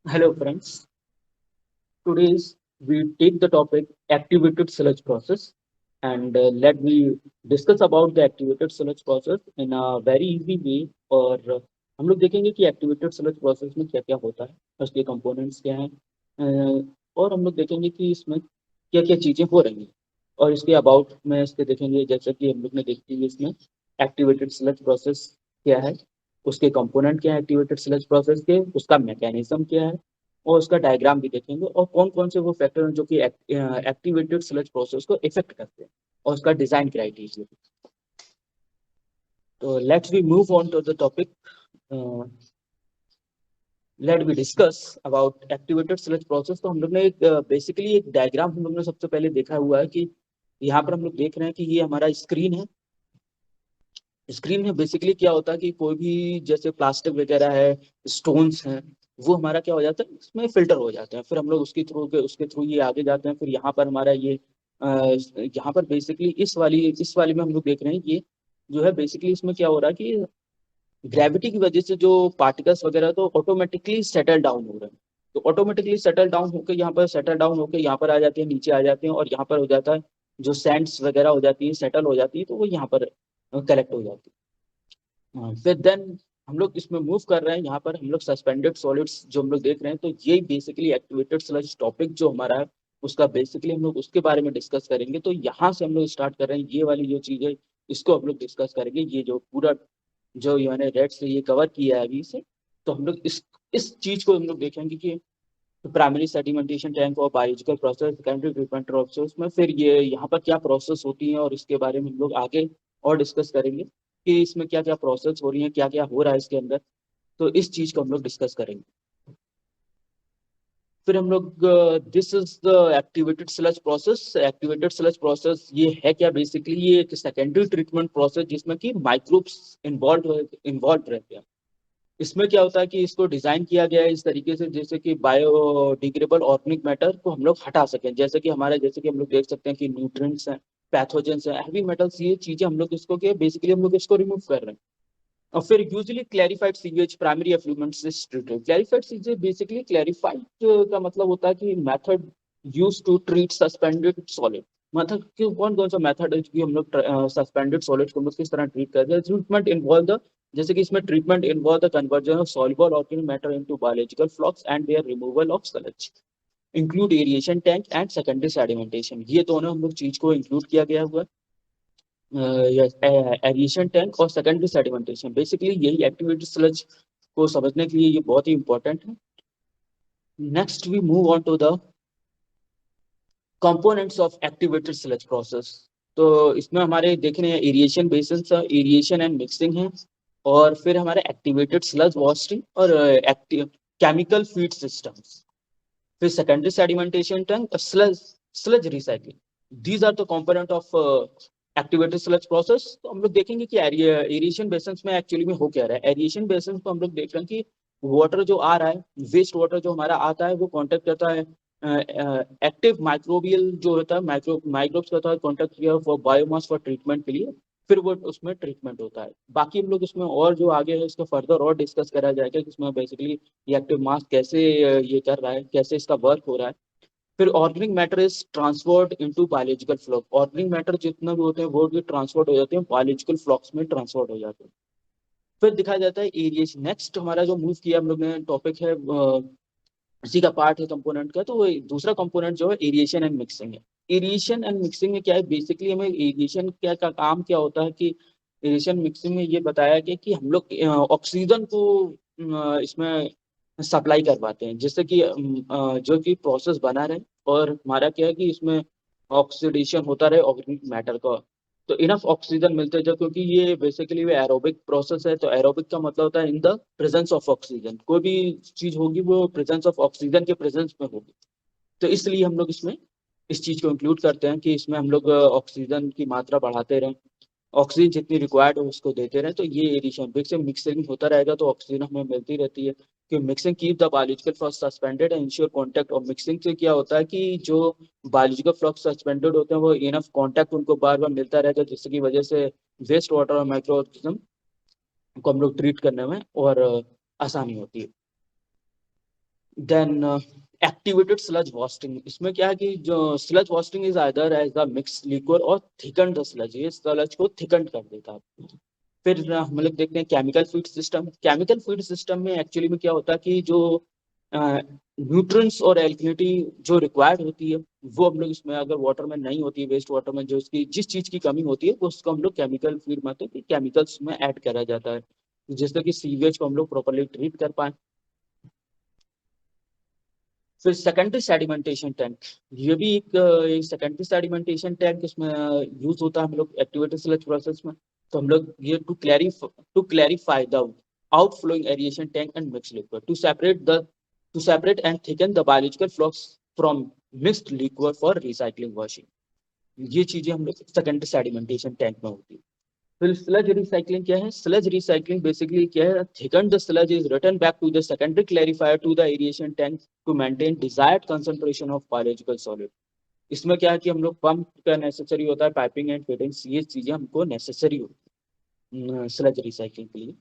Hello friends, today's we take the topic activated sludge process and let me discuss about the activated sludge process in a very easy way और हम लोग देखेंगे कि activated sludge process में क्या क्या होता है, उसके कंपोनेंट्स क्या हैं और हम लोग देखेंगे कि इसमें क्या क्या चीज़ें हो रही हैं और इसके अबाउट में इसके देखेंगे जैसे कि हम लोग ने देखी है इसमें एक्टिवेटेड स्लज प्रोसेस क्या है, उसके कंपोनेंट क्या है एक्टिवेटेड स्लज प्रोसेस के, उसका मैकेनिज्म क्या है और उसका डायग्राम भी देखेंगे और कौन कौन से वो फैक्टर हैं जो कि एक्टिवेटेड स्लज प्रोसेस को इफेक्ट करते हैं और उसका डिजाइन क्राइटेरिया। तो let's we move on to the topic. Let we discuss about activated sludge process. तो हम लोग ने एक बेसिकली एक डायग्राम हम लोग ने सबसे पहले देखा हुआ है कि यहाँ पर हम लोग देख रहे हैं कि ये हमारा स्क्रीन है। स्क्रीन में बेसिकली क्या होता है कि कोई भी जैसे प्लास्टिक वगैरह है, स्टोन्स हैं, वो हमारा क्या हो जाता है इसमें फिल्टर हो जाते हैं, फिर हम लोग उसके थ्रू ये आगे जाते हैं, फिर यहाँ पर हमारा ये यहाँ पर बेसिकली इस वाली में हम लोग देख रहे हैं ये जो है बेसिकली इसमें क्या हो रहा है कि ग्रेविटी की वजह से जो पार्टिकल्स वगैरह तो ऑटोमेटिकली सेटल डाउन हो रहे हैं। तो ऑटोमेटिकली सेटल डाउन होकर यहाँ पर सेटल डाउन होकर यहाँ पर आ जाते हैं, नीचे आ जाते हैं और यहाँ पर हो जाता है जो सैंड्स वगैरह हो जाती है सेटल हो जाती है तो वो यहाँ पर कलेक्ट हो जाती है। फिर देन हम लोग इसमें मूव कर रहे हैं, यहाँ पर हम लोग सस्पेंडेड सॉलिड्स जो हम लोग देख रहे हैं तो ये बेसिकली एक्टिवेटेड स्लज टॉपिक जो हमारा है उसका बेसिकली हम लोग उसके बारे में डिस्कस करेंगे। तो यहाँ से हम लोग स्टार्ट कर रहे हैं, ये वाली जो चीज़ है इसको हम लोग डिस्कस करेंगे, ये जो पूरा जो मैंने रेड से ये कवर किया है अभी से। तो हम लोग इस चीज को हम लोग देखेंगे कि प्राइमरी सेडिमेंटेशन टैंक और biological process, secondary treatment process में फिर ये यहाँ पर क्या प्रोसेस होती है और इसके बारे में हम लोग आगे और डिस्कस करेंगे कि इसमें क्या क्या प्रोसेस हो रही है, क्या क्या हो रहा है इसके अंदर। तो इस चीज को हम लोग डिस्कस करेंगे। फिर हम लोग this is the activated sludge process. Activated sludge process ये है क्या, बेसिकली ये एक सेकेंडरी ट्रीटमेंट प्रोसेस जिसमें कि माइक्रोब्स इन्वॉल्व रहते हैं। इसमें क्या होता है कि इसको डिजाइन किया गया है इस तरीके से जैसे कि बायोडिग्रेडेबल ऑर्गेनिक मैटर को हम लोग हटा सकें, जैसे कि हमारे जैसे कि हम लोग देख सकते हैं कि न्यूट्रिएंट्स हैं, पैथोजेंस हैं, हैवी मेटल्स, ये चीजें हम लोग इसको क्या बेसिकली हम लोग इसको रिमूव कर रहे हैं। और फिर usually clarified sewage primary effluent से treated. Clarified sewage basically clarified का मतलब होता है कि method use to treat suspended solid. मतलब कि कौन कौन सा मेथड है कि हम लोग सस्पेंडेड सॉलिड को हम लोग किस तरह ट्रीट करते हैं। ट्रीटमेंट इन्वॉल्व द जैसे कि इसमें treatment involve the conversion of soluble organic matter into biological flux and their removal of sludge, include aeration tank and secondary sedimentation. ये दोनों हम लोग चीज को इंक्लूड किया गया हुआ एरिएशन टैंक और सेकेंडरी सेडिमेंटेशन। बेसिकली यही एक्टिवेटेड स्लज को समझने के लिए ये बहुत ही इंपॉर्टेंट है। Next we move on to the components of activated sludge process. तो इसमें हमारे देखने हैं aeration basin, aeration and mixing है, और फिर हमारे एक्टिवेटेड स्लज वॉशरिंग और एक्टिव केमिकल फीड सिस्टम्स, फिर secondary sedimentation tank, sludge sludge recycling. These are the component of activated sludge process. तो हम लोग देखेंगे कि एरिएशन बेसिन में एक्चुअली में हो क्या रहा है। एरिएशन बेसिन को हम लोग देख रहे हैं कि वाटर जो आ रहा है, वेस्ट वाटर जो हमारा आता है वो कांटेक्ट करता है एक्टिव माइक्रोबियल जो होता है, माइक्रोब्स का होता है कांटेक्ट किया फॉर बायोमास फॉर ट्रीटमेंट के लिए, फिर वो उसमें ट्रीटमेंट होता है। बाकी हम लोग इसमें और जो आगे है इसको फर्दर और डिस्कस करा जाएगा कि इसमें बेसिकली ये एक्टिव मास कैसे ये कर रहा है, कैसे इसका वर्क हो रहा है। फिर organic matter is transferred into biological flux. Organic matter जितना भी होते हैं वो भी ट्रांसफर्ड हो जाते हैं, बायोलॉजिकल फ्लक्स में ट्रांसफर्ड हो जाते हैं। फिर दिखाया जाता है एरिएशन। नेक्स्ट हमारा जो मूव किया हम लोग ने टॉपिक है इसी का पार्ट है कंपोनेंट का, तो वो दूसरा कंपोनेंट जो है एरिएशन एंड मिक्सिंग है। एरिएशन एंड मिक्सिंग में क्या है, बेसिकली हमें एरिएशन क्या का काम क्या होता है कि एरिएशन मिक्सिंग में ये बताया गया कि हम लोग ऑक्सीजन को इसमें सप्लाई करवाते हैं जिससे कि जो कि प्रोसेस बना रहे और हमारा क्या है कि इसमें ऑक्सीडेशन होता रहे ऑर्गेनिक मैटर का, तो इनफ ऑक्सीजन मिलते जाए, क्योंकि ये बेसिकली वो एरोबिक प्रोसेस है। तो एरोबिक का मतलब होता है in the presence of oxygen, कोई भी चीज होगी वो प्रेजेंस ऑफ ऑक्सीजन के प्रेजेंस में होगी। तो इसलिए हम लोग इसमें इस चीज को इंक्लूड करते हैं कि इसमें हम लोग ऑक्सीजन की मात्रा बढ़ाते रहें, ऑक्सीजन जितनी रिक्वायर्ड हो उसको देते रहे। तो ये एडिशन मिक्सिंग मिक्सिंग होता रहेगा तो ऑक्सीजन हमें मिलती रहती है कि mixing keep the biological flux suspended and ensure contact. और मिक्सिंग से क्या होता है कि जो बायोलॉजिकल फ्लक्स सस्पेंडेड होते हैं वो इनफ कांटेक्ट उनको बार बार मिलता रहेगा, जिसकी वजह से वेस्ट वाटर और माइक्रो ऑर्गेनिज्म को हम लोग ट्रीट करने में और आसानी होती है। देन एक्टिवेटेड स्लज वॉस्टिंग, इसमें क्या है कि जो sludge wasting is either as the mix liquid और थिकन द स्लज, ये स्लज को थिकन कर देता है। फिर हम लोग देखते हैं chemical feed system. Chemical feed system में एक्चुअली में क्या होता है कि जो न्यूट्रंस और एल्कलिनिटी जो रिक्वायर्ड होती है वो हम लोग इसमें, अगर वाटर में नहीं होती है, वेस्ट वाटर में जो इसकी जिस चीज की कमी होती है उसको हम लोग केमिकल फीड में केमिकल्स में ऐड करा जाता है, जिससे कि सीवेज को हम लोग प्रॉपरली ट्रीट कर पाए। फिर सेकेंडरी सेडिमेंटेशन टैंक, ये भी एक सेकेंडरी सेडिमेंटेशन टैंक इसमें यूज होता है हम लोग एक्टिवेटेड स्लज प्रोसेस में। तो हम लोग ये to clarify the outflowing aeration tank and mix liquid to separate and thicken the biological flux from mixed liquid for recycling washing. ये चीजें हम लोग सेकेंडरी सेडिमेंटेशन टैंक में होती है। फिर स्लज रिसाइकलिंग क्या है? स्लज रिसाइकलिंग बेसिकली क्या है? Thicken the sludge is return back to the secondary clarifier to the aeration tank to maintain desired concentration of biological solid. इसमें क्या है कि हम लोग पंप का नेसेसरी होता है, पाइपिंग एंड फिटिंग्स, ये चीजें हमको नेसेसरी होती है स्लज रिसाइकलिंग के लिए।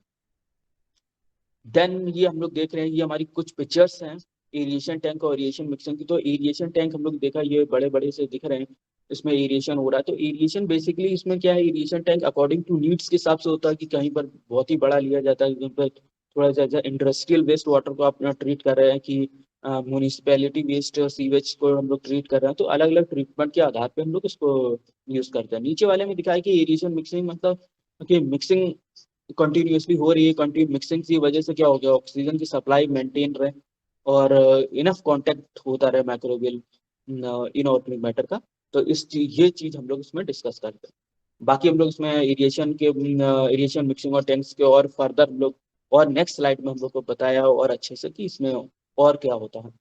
देन ये हम लोग देख रहे हैं, ये हमारी कुछ पिक्चर्स हैं एरिएशन टैंक और एरिएशन मिक्सिंग की। तो एरिएशन टैंक हम लोग देखा, ये बड़े बड़े से दिख रहे हैं, इसमें एरिएशन हो रहा है। तो एरिएशन बेसिकली इसमें क्या है, aeration tank according to needs के हिसाब से होता है कि कहीं पर बहुत ही बड़ा लिया जाता है, कहीं पर थोड़ा सा इंडस्ट्रियल वेस्ट वाटर को आप ट्रीट कर रहे हैं कि म्यूनिसिपैलिटी वेस्ट और सीवेज को हम लोग ट्रीट कर रहे हैं, तो अलग अलग ट्रीटमेंट के आधार पर हम लोग इसको यूज करते हैं। नीचे वाले में दिखाया कि एरिएशन मिक्सिंग मतलब कि मिक्सिंग कंटिन्यूसली हो रही है, कंटिन्यू मिक्सिंग की वजह से क्या हो गया, ऑक्सीजन की सप्लाई मेंटेन रहे और इनफ कांटेक्ट होता रहे माइक्रोबियल इनऑर्गेनिक मैटर का। तो ये चीज हम लोग इसमें डिस्कस करते हैं। बाकी हम लोग इसमें एरिएशन मिक्सिंग और टैंक्स के और फर्दर हम लोग और नेक्स्ट स्लाइड में हम लोग को बताया और अच्छे से कि इसमें और क्या होता है।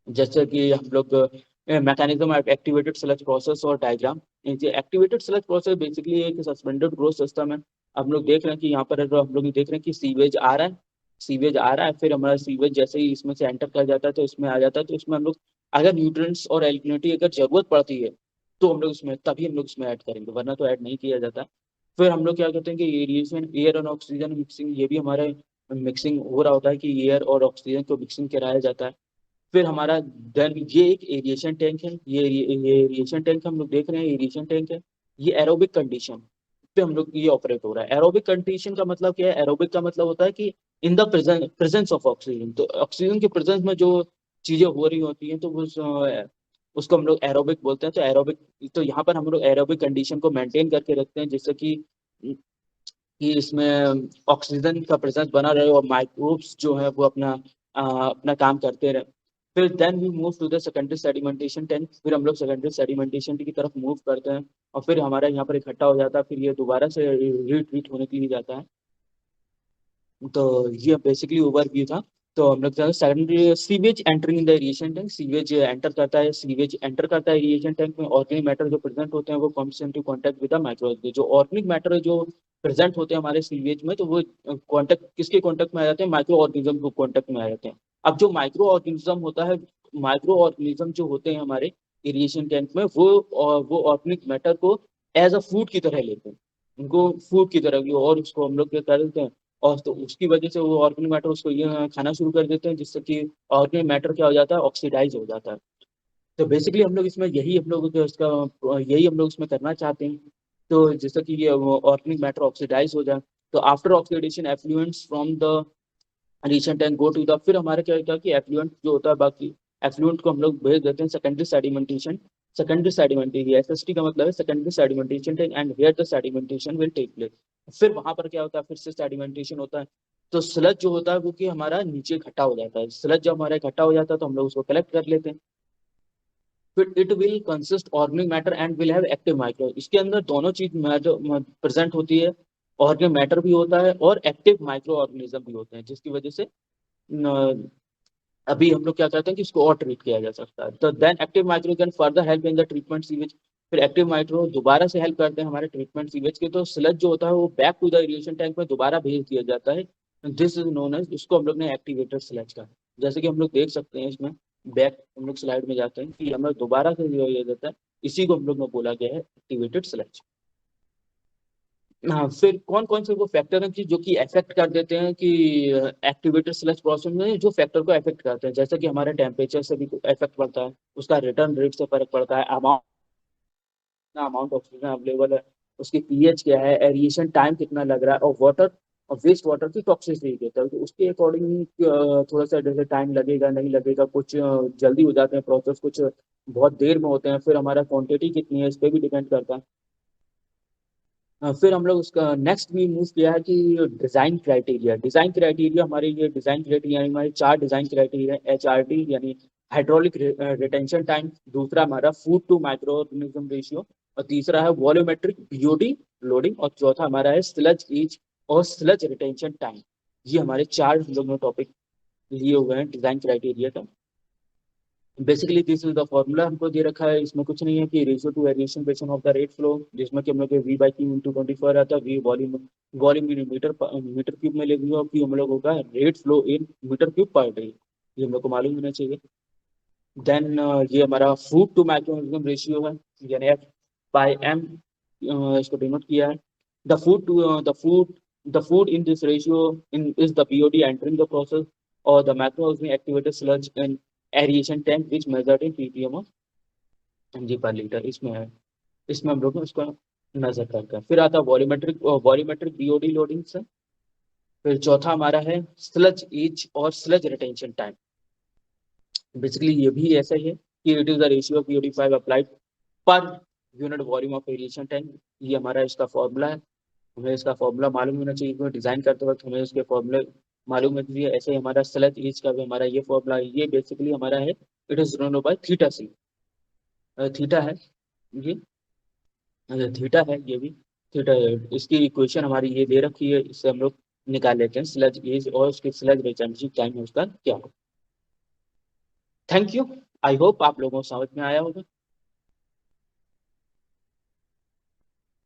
जैसे कि हम लोग mechanism of activated sludge process और diagram. Activated sludge process basically एक सस्पेंडेड ग्रोथ सिस्टम है। हम लोग देख रहे हैं कि यहाँ पर हम लोग देख रहे हैं कि सीवेज आ रहा है, सीवेज आ रहा है, फिर हमारा सीवेज जैसे ही इसमें से एंटर कर जाता है तो इसमें आ जाता है। तो इसमें हम लोग अगर न्यूट्रिएंट्स और एल्कलिनिटी अगर जरूरत पड़ती है तो हम लोग इसमें तभी हम लोग इसमें ऐड करेंगे, वरना तो ऐड नहीं किया जाता। फिर हम लोग क्या करते हैं कि एरिएशन एयर और ऑक्सीजन मिक्सिंग, ये भी हमारे मिक्सिंग हो रहा होता है कि एयर और ऑक्सीजन को मिक्सिंग कराया जाता है। फिर हमारा देन ये एक एरिएशन टैंक है, ये एरिएशन टैंक हम लोग देख रहे हैं, एरिएशन टैंक है। ये एरोबिक कंडीशन पे हम लोग ये ऑपरेट हो रहा है। एरोबिक कंडीशन का मतलब क्या है? एरोबिक का मतलब होता है कि in the presence of oxygen, तो ऑक्सीजन के प्रेजेंस में जो चीजें हो रही होती हैं तो उसको हम लोग एरोबिक बोलते हैं। तो एरोबिक, तो यहाँ पर हम लोग एरोबिक कंडीशन को मेंटेन करके रखते हैं, जिससे कि इसमें ऑक्सीजन का प्रेजेंस बना रहे और माइक्रोब्स जो है वो अपना काम करते रहे। फिर then we move to the secondary sedimentation tank. फिर हम लोग सेकेंडरी सेडिमेंटेशन की तरफ मूव करते हैं और फिर हमारा यहाँ पर इकट्ठा हो जाता है, फिर ये दोबारा से रीट्रीट होने के लिए जाता है। तो ये बेसिकली ओवरव्यू था। तो हम लोग secondary sewage entering in the aeration tank, sewage enter करता है, सीवेज एंटर करता है एरिएशन टैंक में। ऑर्गेनिक मैटर जो प्रेजेंट होते हैं वो comes into contact with the microorganism. जो ऑर्गेनिक मैटर जो प्रेजेंट होते हैं हमारे सीवेज में, तो वो कांटेक्ट किसके कांटेक्ट में आ जाते हैं? माइक्रो ऑर्गेनिज्म को कांटेक्ट में आ जाते हैं। अब जो माइक्रो ऑर्गेनिज्म होता है, माइक्रो ऑर्गेनिज्म जो होते हैं हमारे एरिएशन टैंक में, वो ऑर्गेनिक मैटर को एज अ फूड की तरह लेते हैं, उनको फूड की तरह और उसको हम लोग क्या कर देते हैं, और तो उसकी वजह से वो ऑर्गेनिक मैटर उसको ये खाना शुरू कर देते हैं, जिससे कि ऑर्गेनिक मैटर क्या हो जाता है? ऑक्सीडाइज हो जाता है। तो बेसिकली हम लोग इसमें यही हम लोग इसमें करना चाहते हैं। तो जैसे कि ये ऑर्गेनिक मैटर ऑक्सीडाइज हो जाए, तो after oxidation effluents from the recent and go to the, फिर हमारा क्या होता है कि एफ्लुएंट जो होता है, बाकी एफ्लुएंट को हम लोग भेज देते हैं secondary sedimentation. Secondary sedimentation, SST का मतलब है secondary sedimentation and here the sedimentation will take place. फिर वहां पर क्या होता है? फिर से सेडिमेंटेशन होता है। तो स्लज जो होता है वो कि हमारा नीचे इकट्ठा हो जाता है। स्लज जब हमारा इकट्ठा हो जाता है तो हम लोग उसको कलेक्ट कर लेते हैं। फिर it will consist organic matter and will have active micro, इसके अंदर दोनों चीज प्रेजेंट होती है। ऑर्गेनिक मैटर भी होता है और एक्टिव माइक्रो ऑर्गेनिज्म भी होते हैं, जिसकी वजह से अभी हम लोग क्या करते हैं कि इसको और ट्रीट किया जा सकता है। तो then active micro can further help in the treatment sewage. फिर एक्टिव माइक्रो दोबारा से हेल्प करते हैं हमारे ट्रीटमेंट सीवेज के। तो स्लज जो होता है वो back to the irrigation tank में दोबारा भेज दिया जाता है। दिस इज नोन एज, इसको हम लोग ने एक्टिवेटेड स्लज का, जैसे कि हम लोग देख सकते हैं इसमें बैक हम लोग स्लाइड में जाते हैं कि हमें दोबारा से दिया जाता है, इसी को हम लोग ने बोला गया है एक्टिवेटेड स्लज। हाँ, फिर कौन कौन से वो फैक्टर हैं कि जो कि अफेक्ट कर देते हैं कि एक्टिवेटेड स्लज प्रोसेस में जो फैक्टर को अफेक्ट करते हैं, जैसे कि हमारे टेम्परेचर से भी इफेक्ट पड़ता है, उसका रिटर्न रेट से फर्क पड़ता है, अमाउंट ऑक्सीजन अवेलेबल है, उसकी पीएच क्या है, एरिएशन टाइम कितना लग रहा है, और वाटर और वेस्ट वाटर की टॉक्सिसिटी देता है, तो उसके अकॉर्डिंग थोड़ा सा जैसे टाइम लगेगा नहीं लगेगा, कुछ जल्दी हो जाते हैं प्रोसेस, कुछ बहुत देर में होते हैं, फिर हमारा क्वांटिटी कितनी है इस पे भी डिपेंड करता है। फिर हम लोग उसका नेक्स्ट भी मूव किया है कि डिजाइन क्राइटेरिया हमारे ये डिजाइन क्राइटेरिया हमारे चार डिजाइन क्राइटेरिया, HRT यानी हाइड्रोलिक रिटेंशन टाइम, दूसरा हमारा food to microorganism ratio, और तीसरा है वॉल्यूमेट्रिक बीओडी लोडिंग, और चौथा हमारा है स्लज एज और स्लज रिटेंशन टाइम। ये हमारे चार हम लोग ने टॉपिक लिए हुए हैं डिजाइन क्राइटेरिया का। Basically this is the formula हमको दे रखा है, इसमें कुछ नहीं है कि ratio two variation fraction of the rate flow, जिसमें कि हम लोग वी बाई क्यू इंटू 24 आता है, V volume volume in metre cube में लेंगे, और क्यू हम लोग होगा rate flow in metre cube per day, ये हम लोग को मालूम होना चाहिए। देन ये हमारा फूड टू माइक्रोऑर्गेनिज्म रेशियो है, यानी एफ बाई एम इसको डिनोट किया है। The food to the food in this ratio in is the BOD entering the process, और the microorganism activated sludge in aeration tank which measured in ppm of mg per litre, इसमें है। इसमें हम लोग उसको नजर करते हैं। फिर आता है वॉल्यूमेट्रिक बीओडी लोडिंग से। फिर चौथा हमारा है स्लज एज और स्लज रिटेंशन टाइम। बेसिकली ये भी ऐसा ही है कि it is the ratio of BOD 5 applied per unit volume of aeration time. ये हमारा इसका फॉर्मूला है, हमें इसका फॉर्मूला मालूम होना चाहिए, क्योंकि डिजाइन करते वक्त हमें उसके फॉर्मूले मालूम होना चाहिए। ऐसे ही हमारा स्लज एज का भी हमारा ये फॉर्मूला है, ये बेसिकली हमारा है, it is known by theta C, theta है ये, थीटा है ये भी, थीटा है। इसकी इक्वेशन हमारी ये दे रखी है, इससे हम लोग निकाल लेते हैं स्लज एज और उसके स्लज रिटेंशन टाइम उसका क्या हो। थैंक यू, आई होप आप लोगों को समझ में आया होगा।